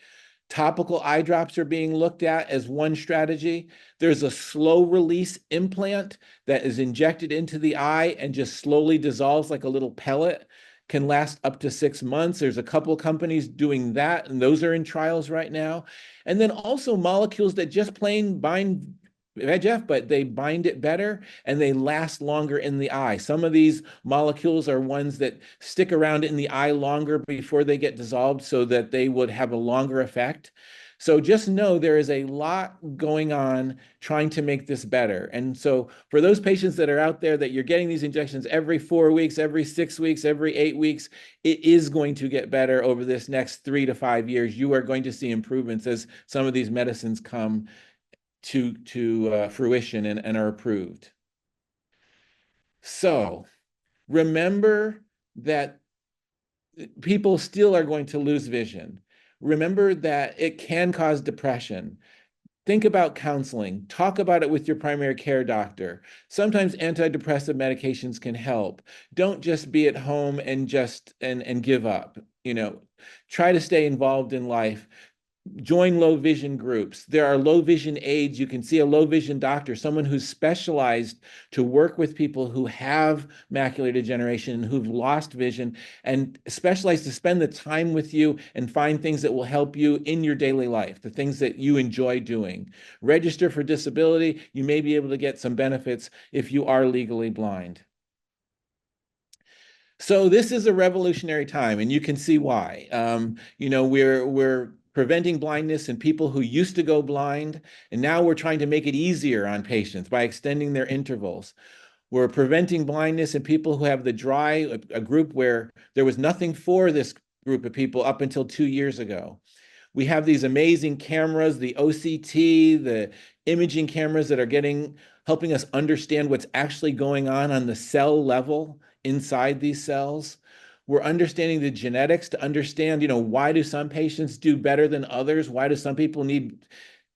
Topical eye drops are being looked at as one strategy. There's a slow release implant that is injected into the eye and just slowly dissolves like a little pellet, can last up to 6 months. There's a couple companies doing that, and those are in trials right now. And then also molecules that just plain bind VEGF, but they bind it better and they last longer in the eye. Some of these molecules are ones that stick around in the eye longer before they get dissolved so that they would have a longer effect. So just know there is a lot going on trying to make this better. And so for those patients that are out there that you're getting these injections every 4 weeks, every 6 weeks, every 8 weeks, it is going to get better over this next 3 to 5 years. You are going to see improvements as some of these medicines come to fruition and are approved. So remember that people still are going to lose vision. Remember that it can cause depression. Think about counseling. Talk about it with your primary care doctor. Sometimes antidepressive medications can help. Don't just be at home and just and give up. Try to stay involved in life. Join low vision groups. There are low vision aides. You can see a low vision doctor, someone who's specialized to work with people who have macular degeneration, who've lost vision, and specialized to spend the time with you and find things that will help you in your daily life, the things that you enjoy doing. Register for disability. You may be able to get some benefits if you are legally blind. So this is a revolutionary time, and you can see why. We're preventing blindness in people who used to go blind, and now we're trying to make it easier on patients by extending their intervals. We're preventing blindness in people who have the dry, a group where there was nothing for this group of people up until 2 years ago. We have these amazing cameras, the OCT, the imaging cameras that are helping us understand what's actually going on the cell level inside these cells. We're understanding the genetics to understand, why do some patients do better than others? Why do some people need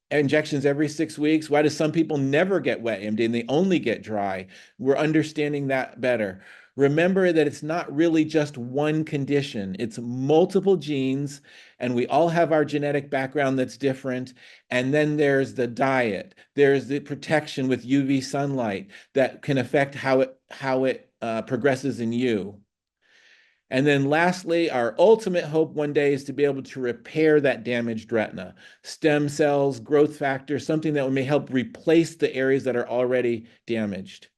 injections every 6 weeks? Why do some people never get wet AMD and they only get dry? We're understanding that better. Remember that it's not really just one condition, it's multiple genes, and we all have our genetic background that's different. And then there's the diet, there's the protection with UV sunlight that can affect how it progresses in you. And then lastly, our ultimate hope one day is to be able to repair that damaged retina. Stem cells, growth factors, something that may help replace the areas that are already damaged.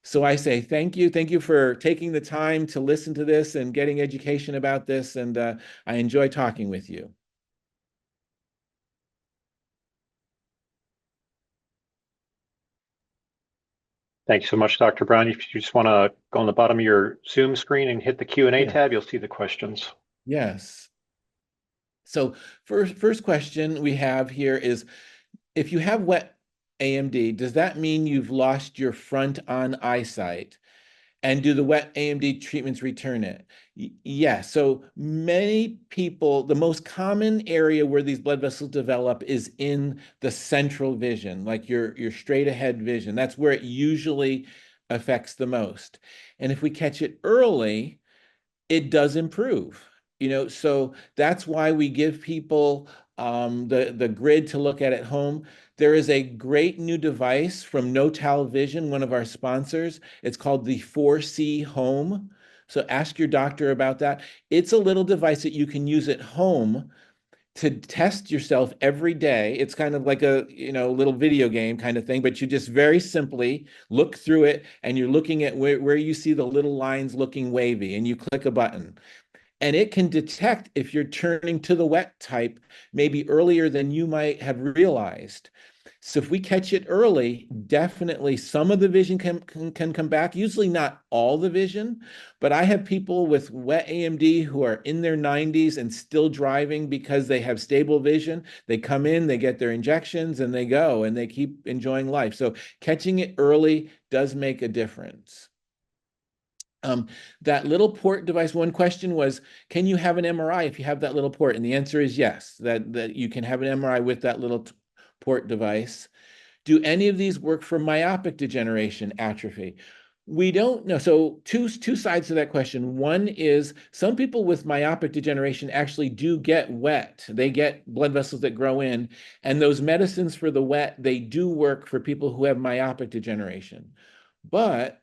So I say thank you. Thank you for taking the time to listen to this and getting education about this. And I enjoy talking with you. Thank you so much, Dr. Brown. If you just want to go on the bottom of your Zoom screen and hit the Q&A Yeah. tab, you'll see the questions. Yes. So first question we have here is, if you have wet AMD, does that mean you've lost your front on eyesight? And do the wet AMD treatments return it? Yes. So many people, the most common area where these blood vessels develop is in the central vision, like your straight ahead vision. That's where it usually affects the most. And if we catch it early, it does improve. So that's why we give people the grid to look at home. There is a great new device from No Vision, one of our sponsors. It's called the 4C Home. So ask your doctor about that. It's a little device that you can use at home to test yourself every day. It's kind of like a, little video game kind of thing, but you just very simply look through it and you're looking at where you see the little lines looking wavy and you click a button. And it can detect if you're turning to the wet type maybe earlier than you might have realized. So if we catch it early, definitely some of the vision can come back, usually not all the vision, but I have people with wet AMD who are in their 90s and still driving because they have stable vision. They come in, they get their injections, and they go and they keep enjoying life. So catching it early does make a difference. That little port device, one question was, can you have an MRI if you have that little port? And the answer is yes, that you can have an MRI with that little port device. Do any of these work for myopic degeneration atrophy? We don't know. So two sides to that question. One is some people with myopic degeneration actually do get wet. They get blood vessels that grow in, and those medicines for the wet, they do work for people who have myopic degeneration. But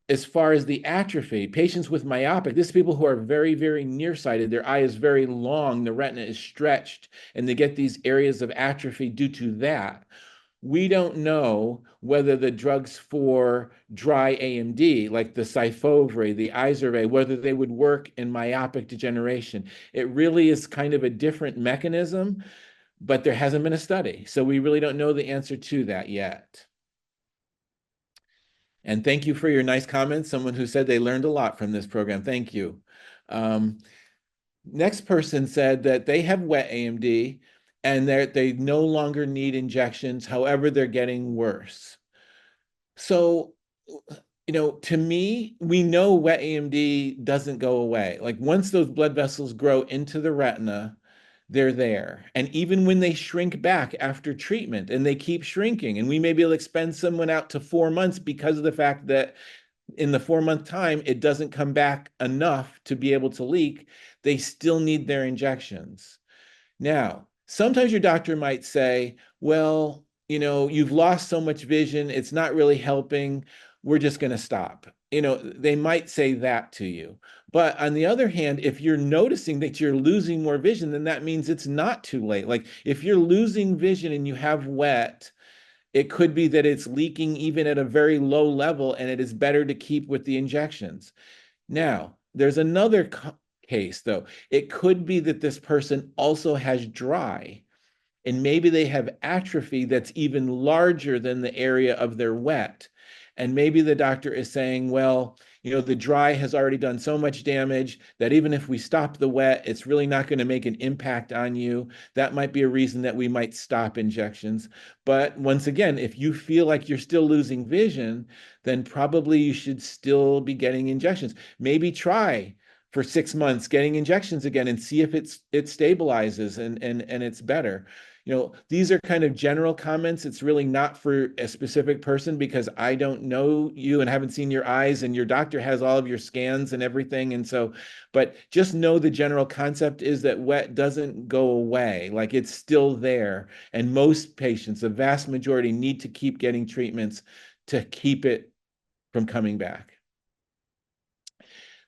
as far as the atrophy, patients with myopic, this is people who are very, very nearsighted. Their eye is very long, the retina is stretched, and they get these areas of atrophy due to that. We don't know whether the drugs for dry AMD, like the Syfovre, the Izervay, whether they would work in myopic degeneration. It really is kind of a different mechanism, but there hasn't been a study. So we really don't know the answer to that yet. And thank you for your nice comments. Someone who said they learned a lot from this program. Thank you. Um, Next person said that they have wet AMD and they no longer need injections. However, they're getting worse. So, to me, we know wet AMD doesn't go away. Like once those blood vessels grow into the retina, they're there. And even when they shrink back after treatment and they keep shrinking, and we may be able to expend someone out to 4 months because of the fact that in the 4 month time, it doesn't come back enough to be able to leak, they still need their injections. Now, sometimes your doctor might say, well, you've lost so much vision, it's not really helping. We're just going to stop. They might say that to you. But on the other hand, if you're noticing that you're losing more vision, then that means it's not too late. Like if you're losing vision and you have wet, it could be that it's leaking even at a very low level, and it is better to keep with the injections. Now, there's another case, though. It could be that this person also has dry, and maybe they have atrophy that's even larger than the area of their wet. And maybe the doctor is saying, well, the dry has already done so much damage that even if we stop the wet, it's really not going to make an impact on you. That might be a reason that we might stop injections. But once again, if you feel like you're still losing vision, then probably you should still be getting injections. Maybe try for 6 months getting injections again and see if it stabilizes and it's better. These are kind of general comments. It's really not for a specific person because I don't know you and haven't seen your eyes, and your doctor has all of your scans and everything. And so, but just know the general concept is that wet doesn't go away. Like it's still there. And most patients, the vast majority, need to keep getting treatments to keep it from coming back.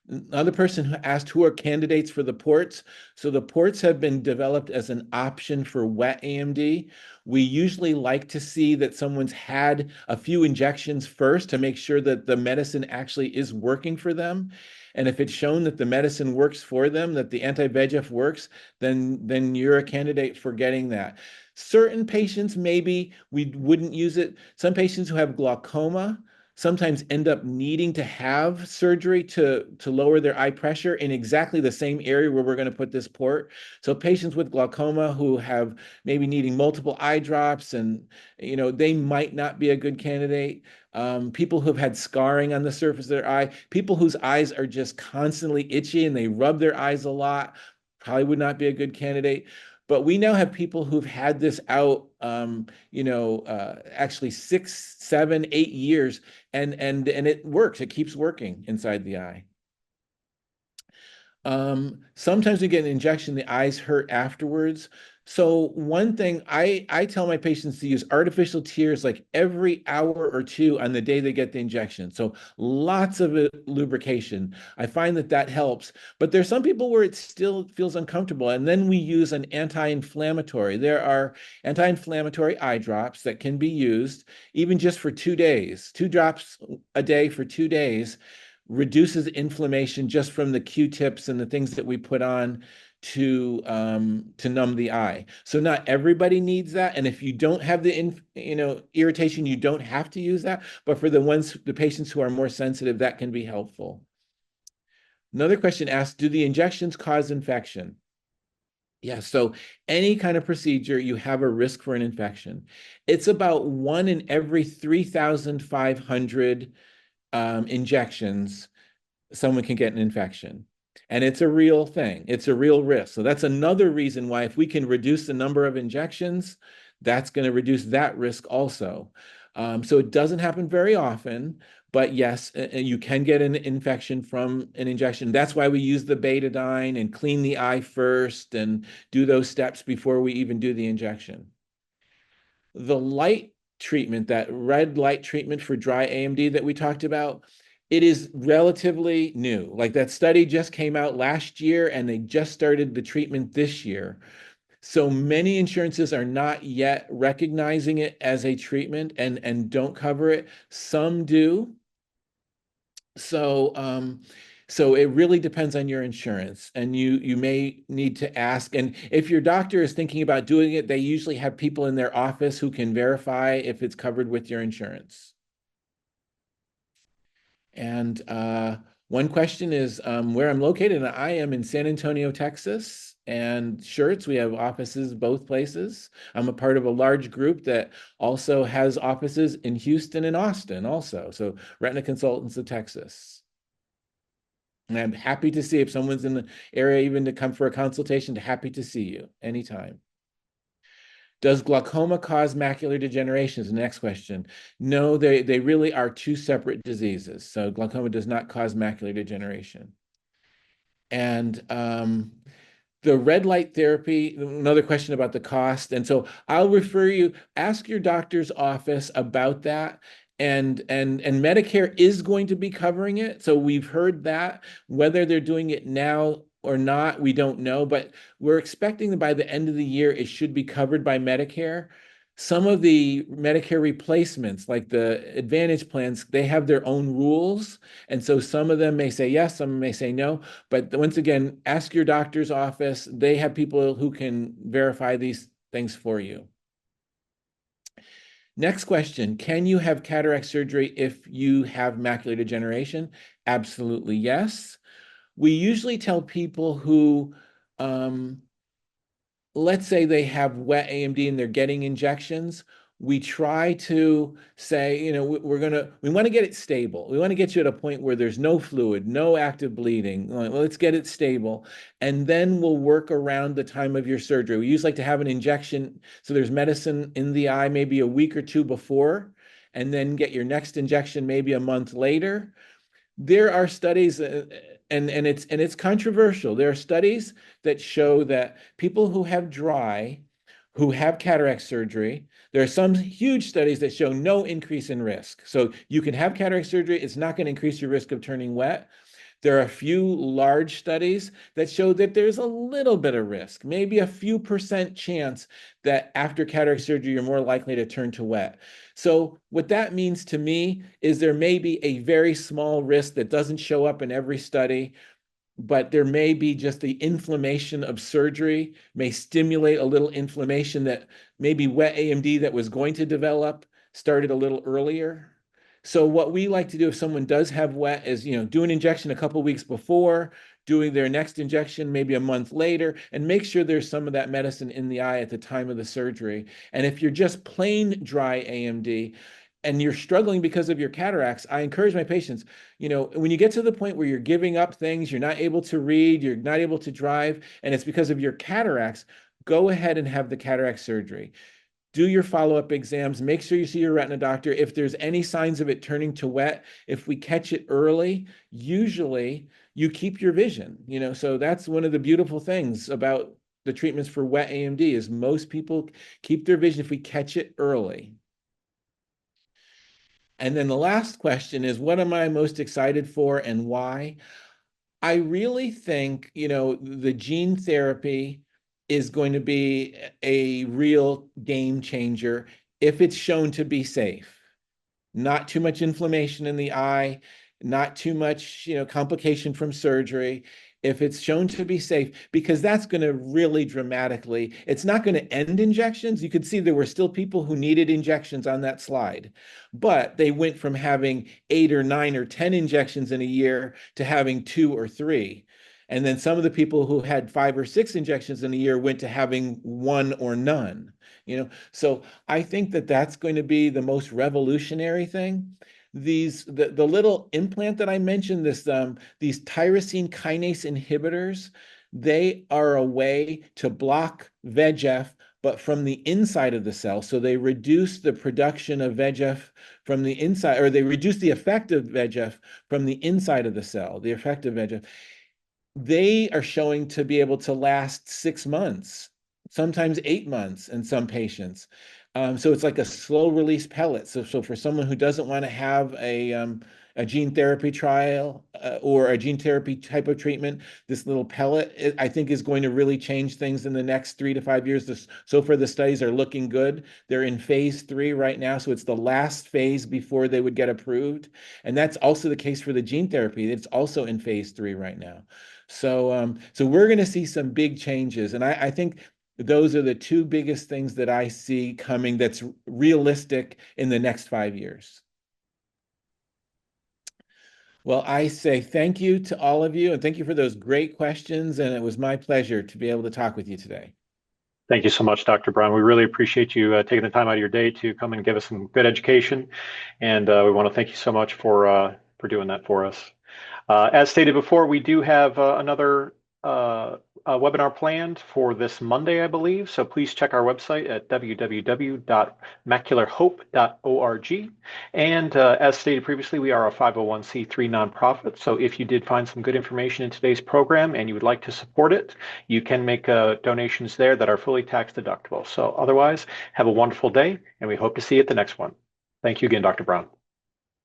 Another person who asked who are candidates for the ports. So the ports have been developed as an option for wet AMD. We usually like to see that someone's had a few injections first to make sure that the medicine actually is working for them. And if it's shown that the medicine works for them, that the anti-VEGF works, then you're a candidate for getting that. Certain patients, maybe we wouldn't use it. Some patients who have glaucoma, sometimes end up needing to have surgery to lower their eye pressure in exactly the same area where we're going to put this port. So patients with glaucoma who have maybe needing multiple eye drops, and they might not be a good candidate. People who've had scarring on the surface of their eye, people whose eyes are just constantly itchy and they rub their eyes a lot, probably would not be a good candidate. But we now have people who've had this out, actually 6, 7, 8 years, and it works. It keeps working inside the eye. Sometimes we get an injection, the eyes hurt afterwards. So one thing I tell my patients to use artificial tears like every hour or two on the day they get the injection. So lots of lubrication. I find that that helps. But there's some people where it still feels uncomfortable. And then we use an anti-inflammatory. There are anti-inflammatory eye drops that can be used even just for 2 days, 2 drops a day for 2 days reduces inflammation just from the Q-tips and the things that we put on to numb the eye. So not everybody needs that, and if you don't have the irritation, you don't have to use that. But for the patients who are more sensitive, that can be helpful. Another question asked, do the injections cause infection? Yeah, so any kind of procedure, you have a risk for an infection. It's about 1 in every 3,500 injections, someone can get an infection. And it's a real thing. It's a real risk. So that's another reason why if we can reduce the number of injections, that's going to reduce that risk also. So it doesn't happen very often, but yes, you can get an infection from an injection. That's why we use the betadine and clean the eye first and do those steps before we even do the injection. The light treatment, that red light treatment for dry AMD that we talked about, it is relatively new. Like that study just came out last year and they just started the treatment this year. So many insurances are not yet recognizing it as a treatment and don't cover it. Some do. So it really depends on your insurance, and you may need to ask. And if your doctor is thinking about doing it, they usually have people in their office who can verify if it's covered with your insurance. And one question is where I'm located, and I am in San Antonio, Texas. And Schertz, we have offices both places. I'm a part of a large group that also has offices in Houston and Austin also. So Retina Consultants of Texas. And I'm happy to see if someone's in the area, even to come for a consultation, happy to see you anytime. Does glaucoma cause macular degeneration is the next question. No, they really are two separate diseases. So glaucoma does not cause macular degeneration. And the red light therapy, another question about the cost. And so I'll refer you, ask your doctor's office about that. And Medicare is going to be covering it. So we've heard that. Whether they're doing it now or not, we don't know, but we're expecting that by the end of the year, it should be covered by Medicare. Some of the Medicare replacements, like the Advantage plans, they have their own rules. And so some of them may say yes, some may say no. But once again, ask your doctor's office. They have people who can verify these things for you. Next question, can you have cataract surgery if you have macular degeneration? Absolutely yes. We usually tell people who, let's say they have wet AMD and they're getting injections, we try to say, we want to get it stable. We want to get you at a point where there's no fluid, no active bleeding. Well, let's get it stable. And then we'll work around the time of your surgery. We usually like to have an injection. So there's medicine in the eye maybe a week or two before, and then get your next injection maybe a month later. There are studies, and it's controversial. There are studies that show that people who have dry, who have cataract surgery, there are some huge studies that show no increase in risk. So you can have cataract surgery, it's not going to increase your risk of turning wet. There are a few large studies that show that there's a little bit of risk, maybe a few percent chance that after cataract surgery, you're more likely to turn to wet. So what that means to me is there may be a very small risk that doesn't show up in every study, but there may be just the inflammation of surgery may stimulate a little inflammation that maybe wet AMD that was going to develop started a little earlier. So what we like to do if someone does have wet is, do an injection a couple weeks before, doing their next injection maybe a month later, and make sure there's some of that medicine in the eye at the time of the surgery. And if you're just plain dry AMD and you're struggling because of your cataracts, I encourage my patients, when you get to the point where you're giving up things, you're not able to read, you're not able to drive, and it's because of your cataracts, go ahead and have the cataract surgery. Do your follow-up exams. Make sure you see your retina doctor. If there's any signs of it turning to wet, if we catch it early, usually you keep your vision. So that's one of the beautiful things about the treatments for wet AMD is most people keep their vision if we catch it early. And then the last question is, what am I most excited for and why? I really think, the gene therapy is going to be a real game changer if it's shown to be safe. Not too much inflammation in the eye, not too much, complication from surgery. If it's shown to be safe, because that's going to really dramatically, it's not going to end injections. You could see there were still people who needed injections on that slide, but they went from having 8 or 9 or 10 injections in a year to having 2 or 3. And then some of the people who had 5 or 6 injections in a year went to having one or none. So I think that that's going to be the most revolutionary thing. The little implant that I mentioned, these tyrosine kinase inhibitors, they are a way to block VEGF, but from the inside of the cell. So they reduce the production of VEGF from the inside, or they reduce the effect of VEGF from the inside of the cell, the effect of VEGF. They are showing to be able to last 6 months, sometimes 8 months in some patients. So it's like a slow release pellet. So for someone who doesn't want to have a gene therapy trial or a gene therapy type of treatment, this little pellet, I think, is going to really change things in the next 3 to 5 years. So far, the studies are looking good. They're in phase 3 right now. So it's the last phase before they would get approved. And that's also the case for the gene therapy. It's also in phase 3 right now. So we're going to see some big changes, and I think those are the two biggest things that I see coming that's realistic in the next 5 years. Well, I say thank you to all of you, and thank you for those great questions, and it was my pleasure to be able to talk with you today. Thank you so much, Dr. Brown. We really appreciate you taking the time out of your day to come and give us some good education, and we want to thank you so much for doing that for us. As stated before, we do have another webinar planned for this Monday, I believe. So please check our website at www.macularhope.org. And as stated previously, we are a 501c3 nonprofit. So if you did find some good information in today's program and you would like to support it, you can make donations there that are fully tax deductible. So otherwise, have a wonderful day, and we hope to see you at the next one. Thank you again, Dr. Brown.